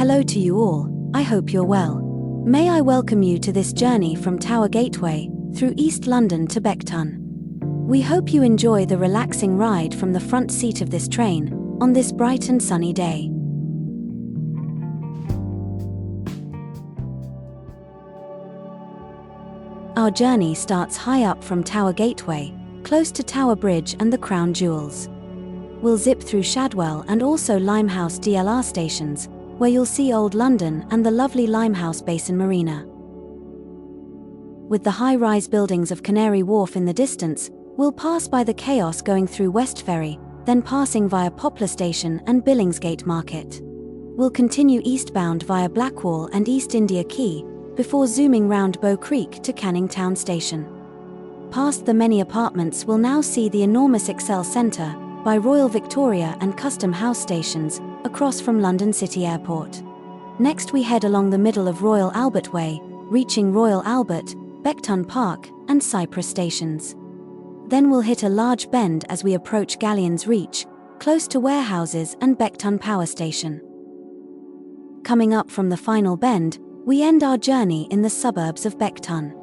Hello to you all, I hope you're well. May I welcome you to this journey from Tower Gateway, through East London to Beckton. We hope you enjoy the relaxing ride from the front seat of this train, on this bright and sunny day. Our journey starts high up from Tower Gateway, close to Tower Bridge and the Crown Jewels. We'll zip through Shadwell and also Limehouse DLR stations, where you'll see Old London and the lovely Limehouse Basin Marina. With the high-rise buildings of Canary Wharf in the distance, we'll pass by the chaos going through West Ferry, then passing via Poplar Station and Billingsgate Market. We'll continue eastbound via Blackwall and East India Quay, before zooming round Bow Creek to Canning Town Station. Past the many apartments, we'll now see the enormous Excel Centre, by Royal Victoria and Custom House stations, across from London City Airport. Next we head along the middle of Royal Albert Way, reaching Royal Albert, Beckton Park, and Cyprus stations. Then we'll hit a large bend as we approach Galleons Reach, close to warehouses and Beckton Power Station. Coming up from the final bend, we end our journey in the suburbs of Beckton.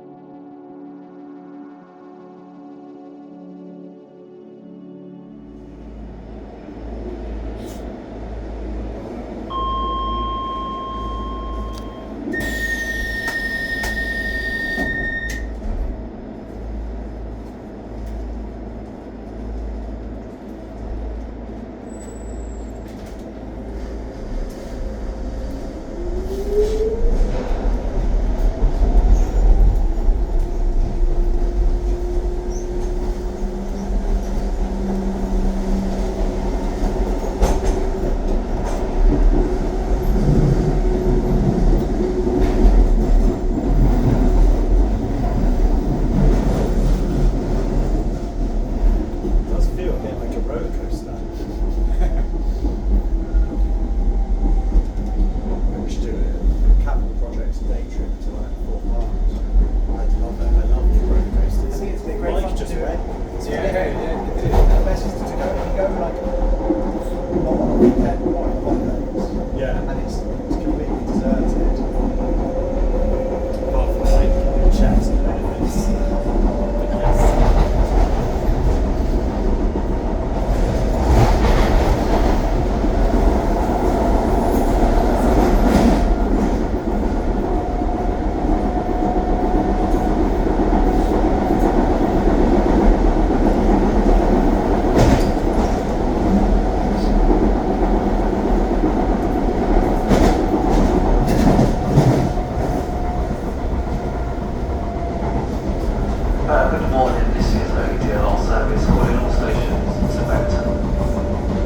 Good morning, this is ODLR service calling all stations to Beckton.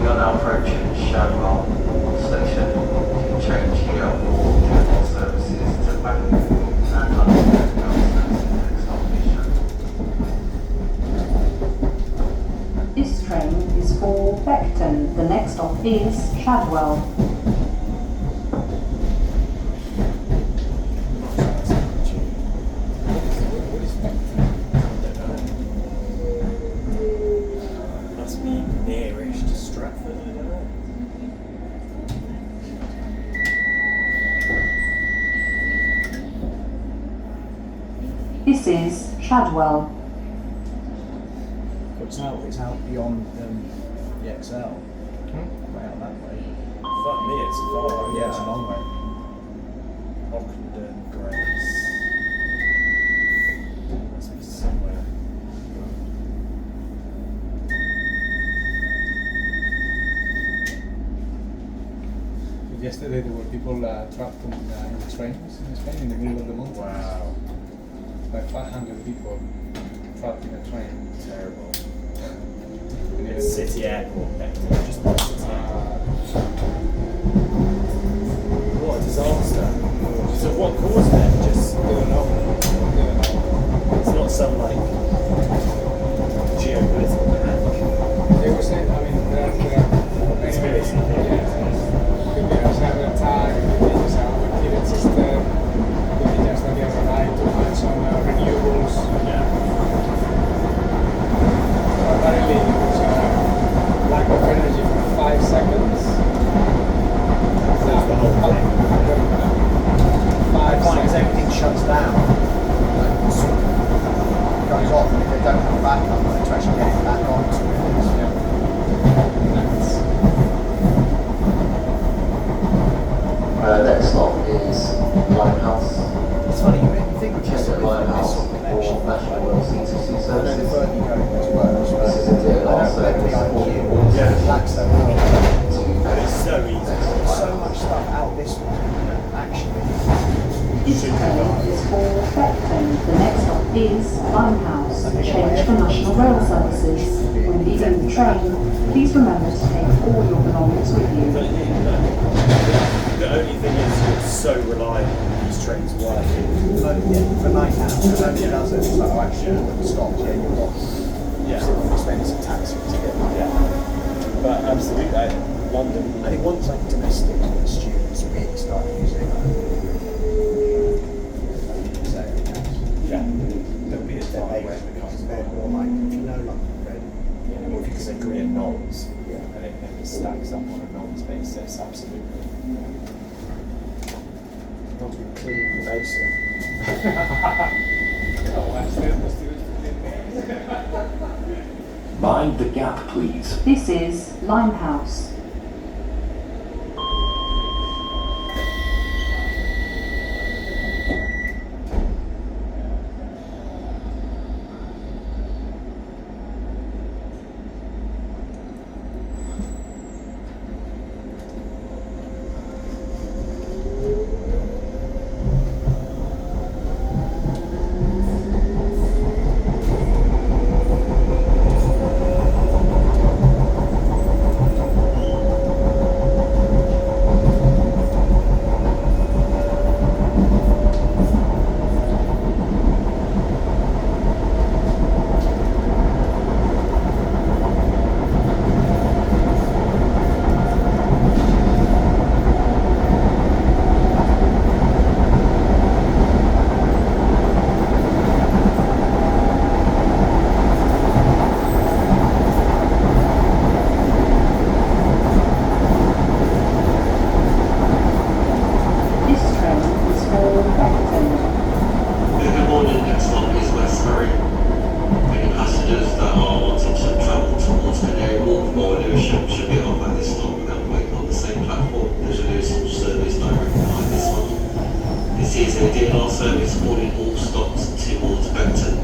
We are now approaching Shadwell station. Change here for general services to Beckton and London next station. This train is for Beckton. The next stop is Shadwell. This is Shadwell. It's out beyond the XL. Way out that way. Fuck me, it's far. Yeah, it's a long way. Ockenden Grace. Must be somewhere. Yesterday there were people trapped in trains in Spain in the middle of the mountains. Wow. Like 500 people trapped in a train. Terrible. And It's City Airport, Beckton, just past City Airport. What a disaster. So what caused it? Just, don't know. it's not some like geopolitical hack. They were saying, I mean, there are Conspiracy theories. could be a cyber attack, could be just a bacterial system, could be just that they have relied too much on renewables. Yeah. Apparently it was lack of energy for 5 seconds. That's the whole thing. funny, you think of just Check with the this Limehouse sort of for connection. National Rail CTC I know the services. further you go into works, but This is a DLR I don't let the service IQ for relax that well. It's so easy. So much stuff out this way, actually. This train is for Beckton. The next stop is Limehouse. Change for National Rail services. When leaving the train, please remember to take all your belongings with you. The only thing is, it's so reliable. These trains working. For night out, because nobody does it. It's like, oh, actually, when it stops, yeah, you've got expensive taxi to get. Yeah. But absolutely, London. I think once like domestic students really start using Yeah. there'll be a day where it becomes a bit more like, if you know London already, Or if you can agree at Knowles, Yeah. and it stacks up on a Knowles basis, absolutely. not to be clean the basin. Mind the gap, please. This is Limehouse. This train is for Beckton. Good morning, next stop is Westbury. For any passengers that are wanting to travel towards Canary Wharf or Lewisham should be off at this stop and wait on the same platform. There's a Lewisham service directly behind this one. This is a DLR service calling all stops towards Beckton.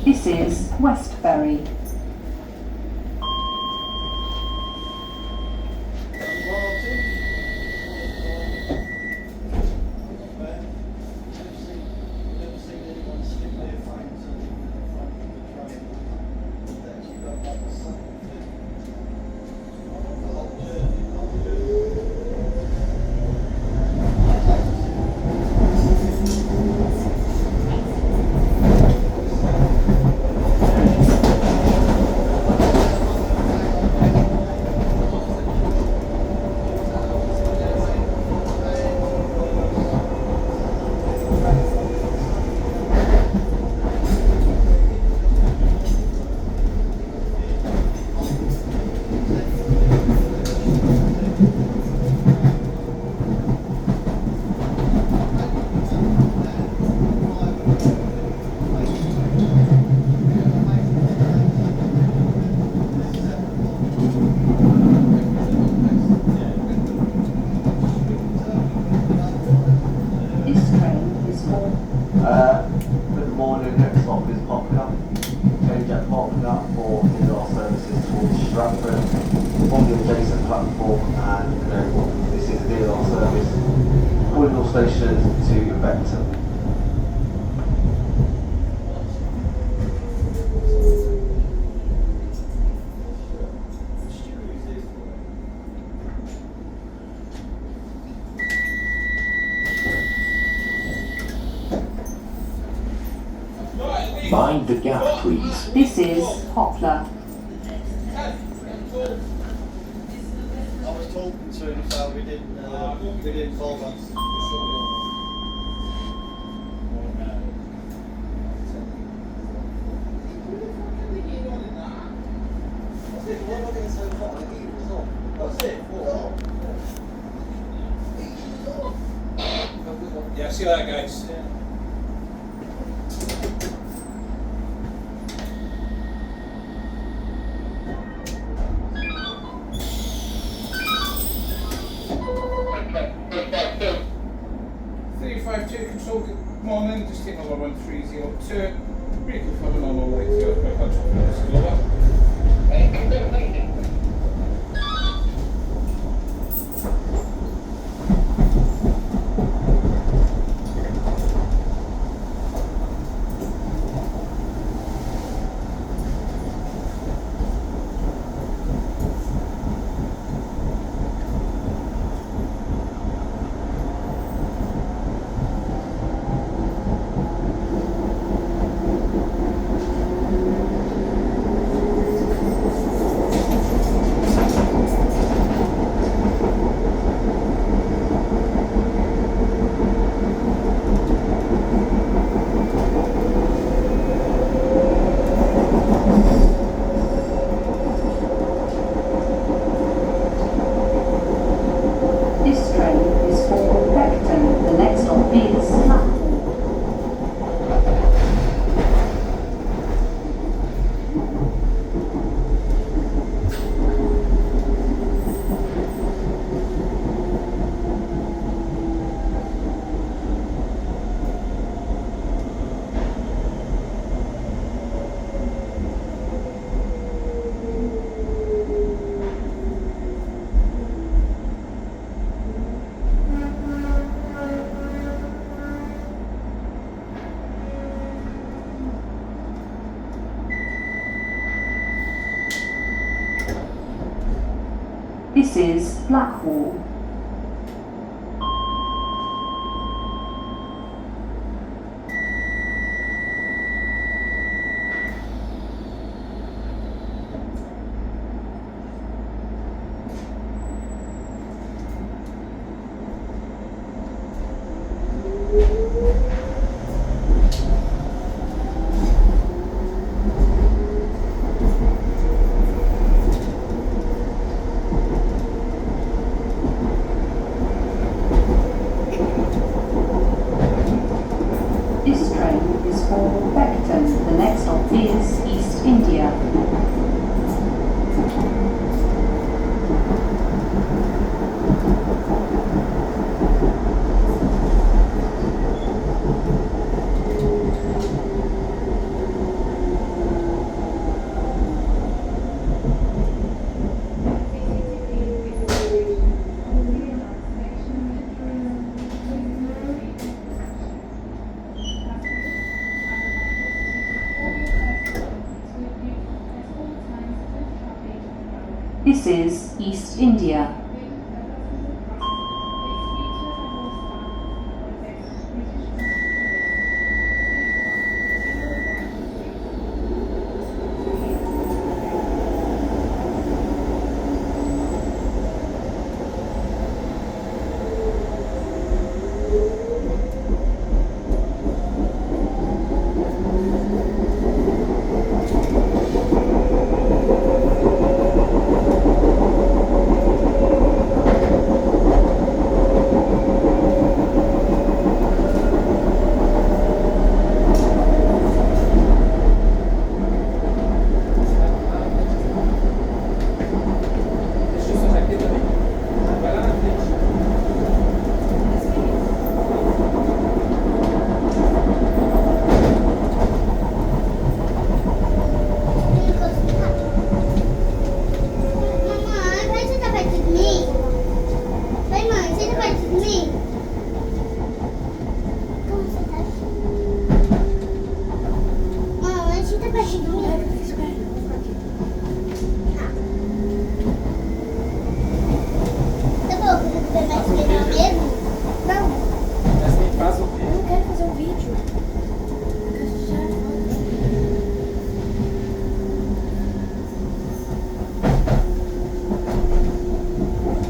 This is Westbury. This train is for Good morning, next stop is Poplar. Change at Poplar for DLR services towards Stratford, on the adjacent platform and Canary Wharf. This is a DLR service calling all stations to Beckton. Mind the gap, please. This is Poplar. I was talking to him, so we didn't bother. Yeah, see you later, guys. all good morning, just take number 1302. Brake for the normal way through my country for slower. This train is for Beckton. The next stop is Blackpool. This is Blackwall. This train is for Beckton. The next stop is East India. This is East India.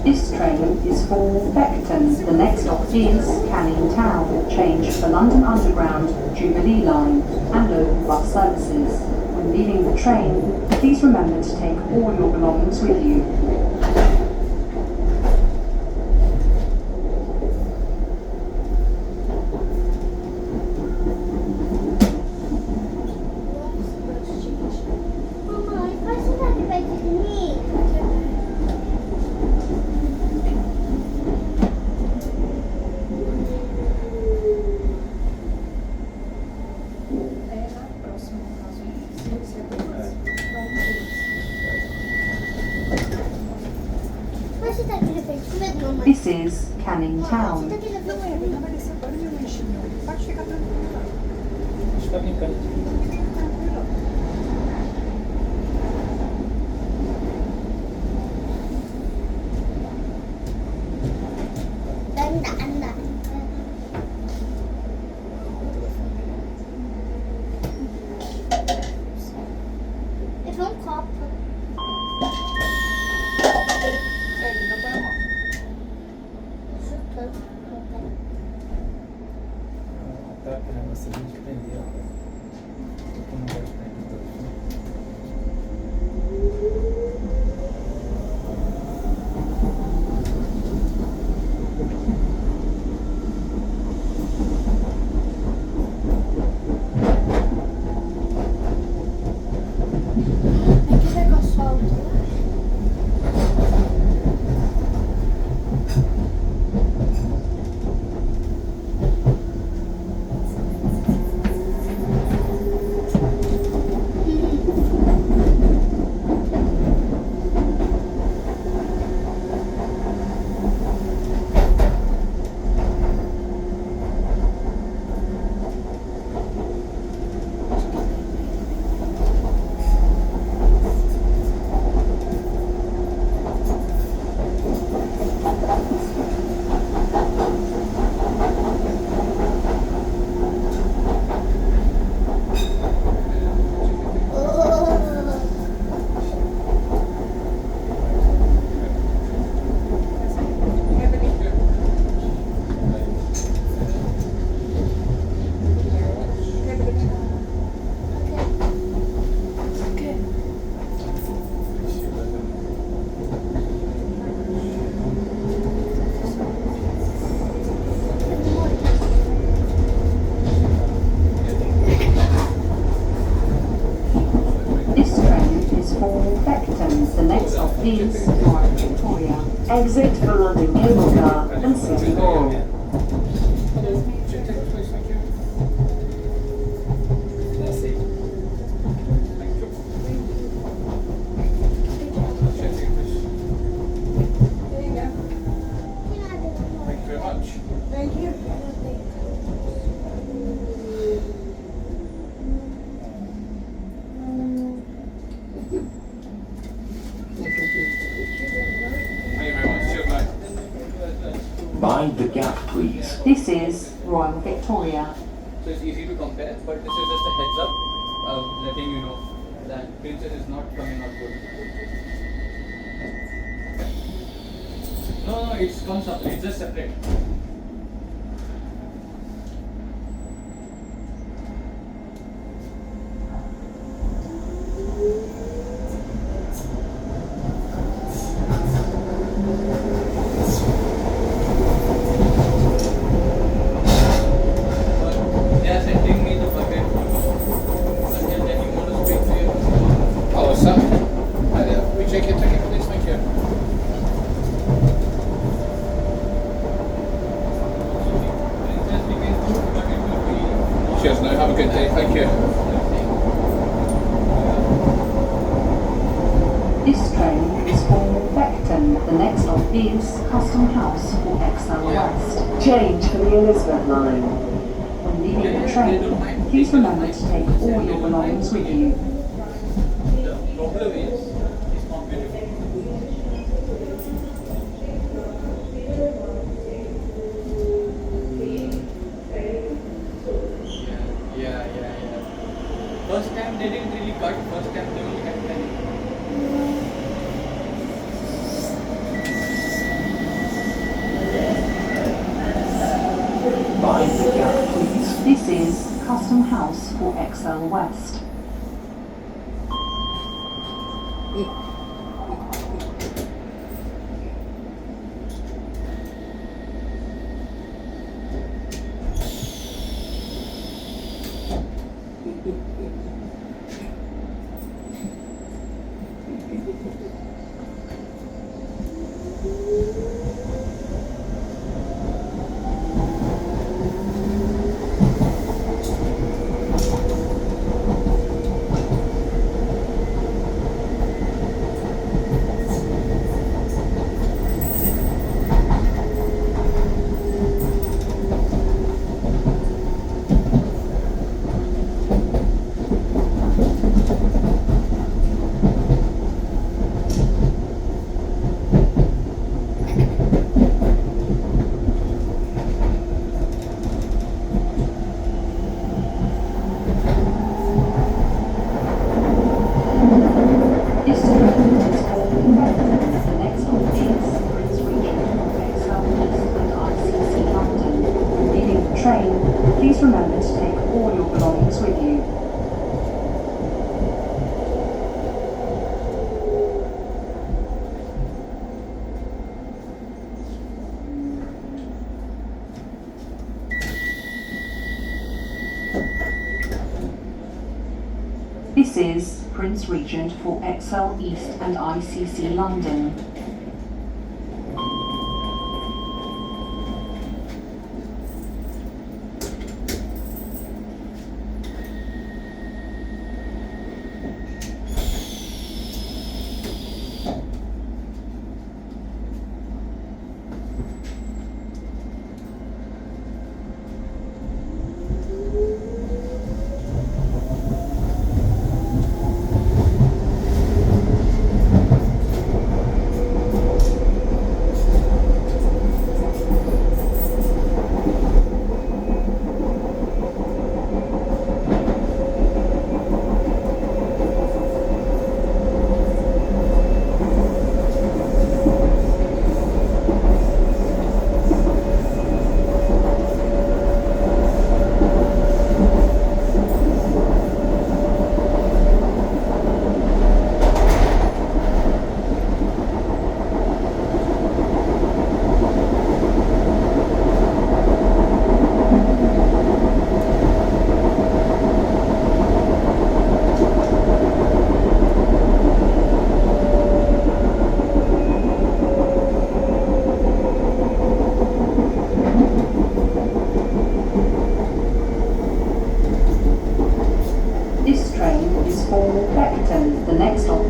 This train is for Beckton. The next stop is Canning Town. Change for London Underground, Jubilee Line and local bus services. When leaving the train, please remember to take all your belongings with you. down. Sta brincando. Tá, que negócio a gente prender, ó. Eu não gosto de prender todo mundo. is Royal Victoria. Exit for London Cable Car and City Hall. Mind the gap, please. This is Royal Victoria. So it's easy to compare, but this is just a heads up letting you know that Princess is not coming out good. No, it comes up, it's just separate. Cheers, now have a good day. Thank you. This train is for Beckton. The next stop is Custom House for XL West. Change for the Elizabeth line. When leaving the train, please remember to take all your belongings with you. The problem is, it's not beautiful. Yeah. First time they didn't really cut, first time they only cut 10. Mind the gap, please. This is Custom House for XL West. train, please remember to take all your belongings with you. This is Prince Regent for XL East and ICC London.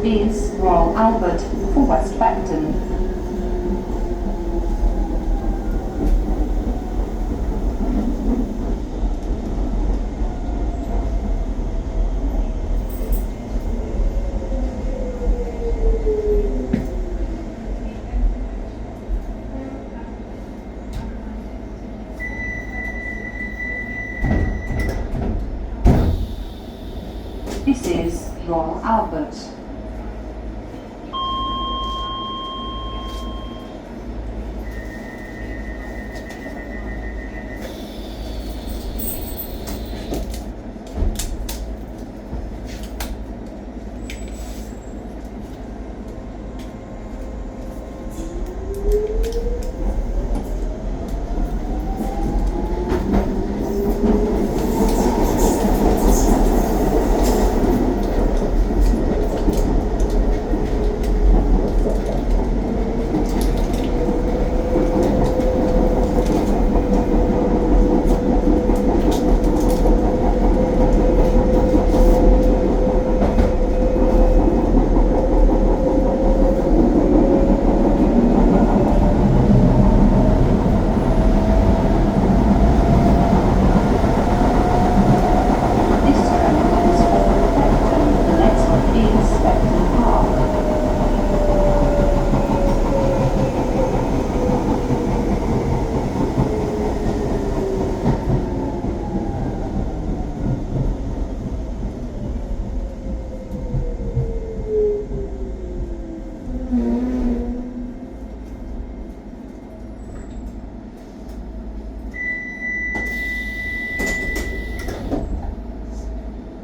Is Royal Albert for West Beckton. This is Royal Albert.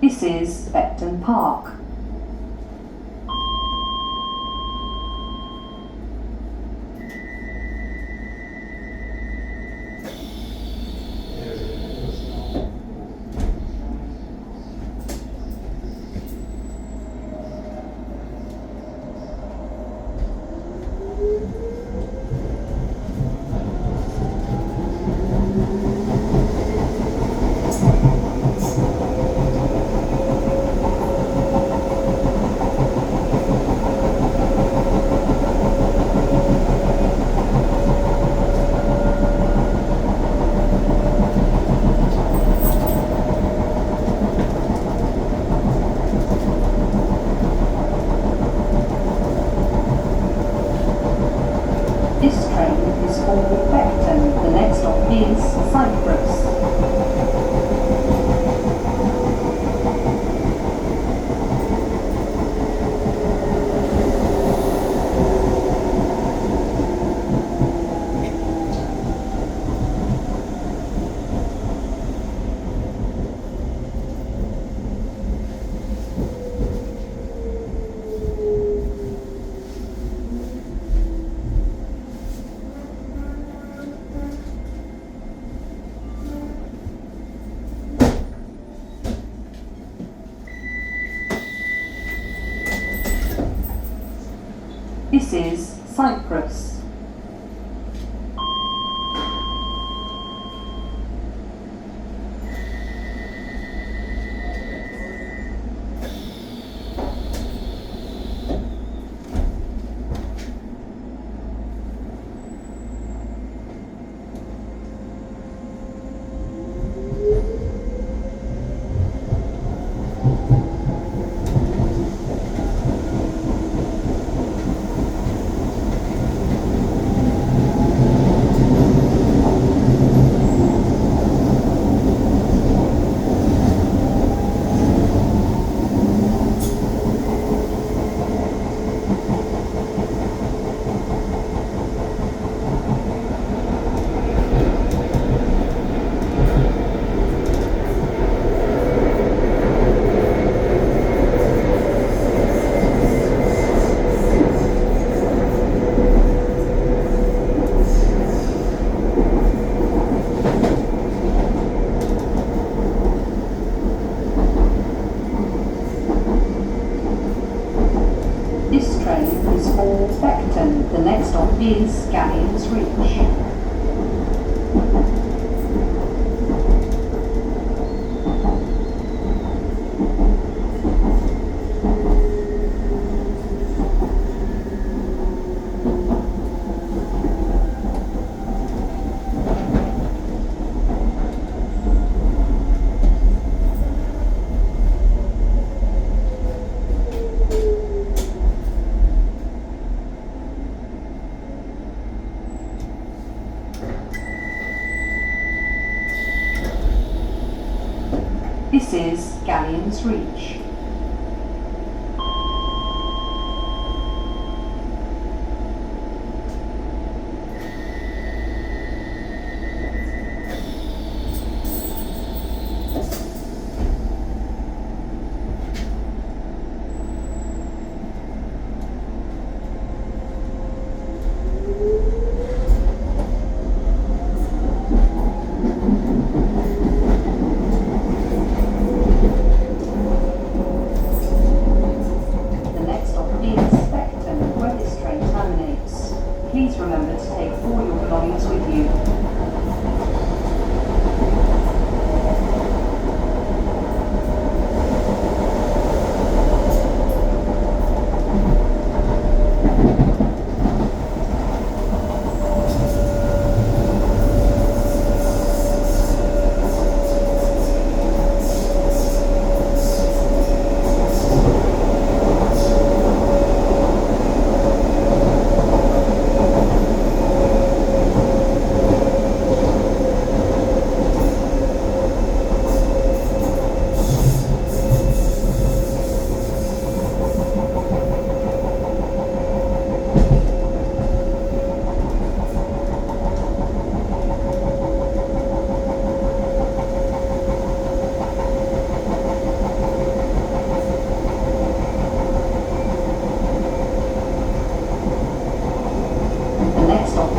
This is Beckton Park. This is Cyprus. This train is for Beckton. The next stop is Gallions Reach. This is Gallions Reach. Please remember to take all your belongings with you.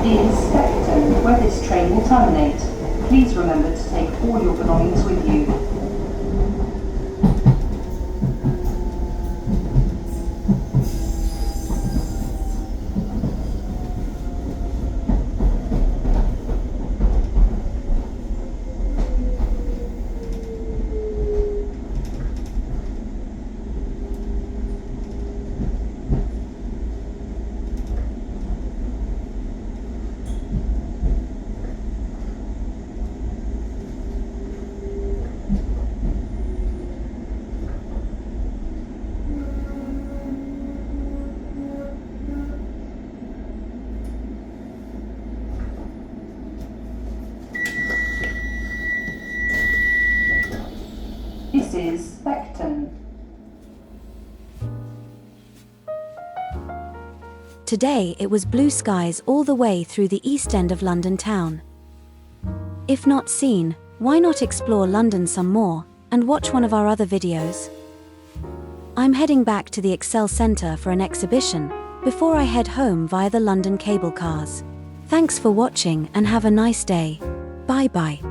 Is Beckton, where this train will terminate. Please remember to take all your belongings with you. This is Beckton. Today it was blue skies all the way through the east end of London town. If not seen, why not explore London some more, and watch one of our other videos? I'm heading back to the Excel Centre for an exhibition, before I head home via the London cable cars. Thanks for watching and have a nice day. Bye bye.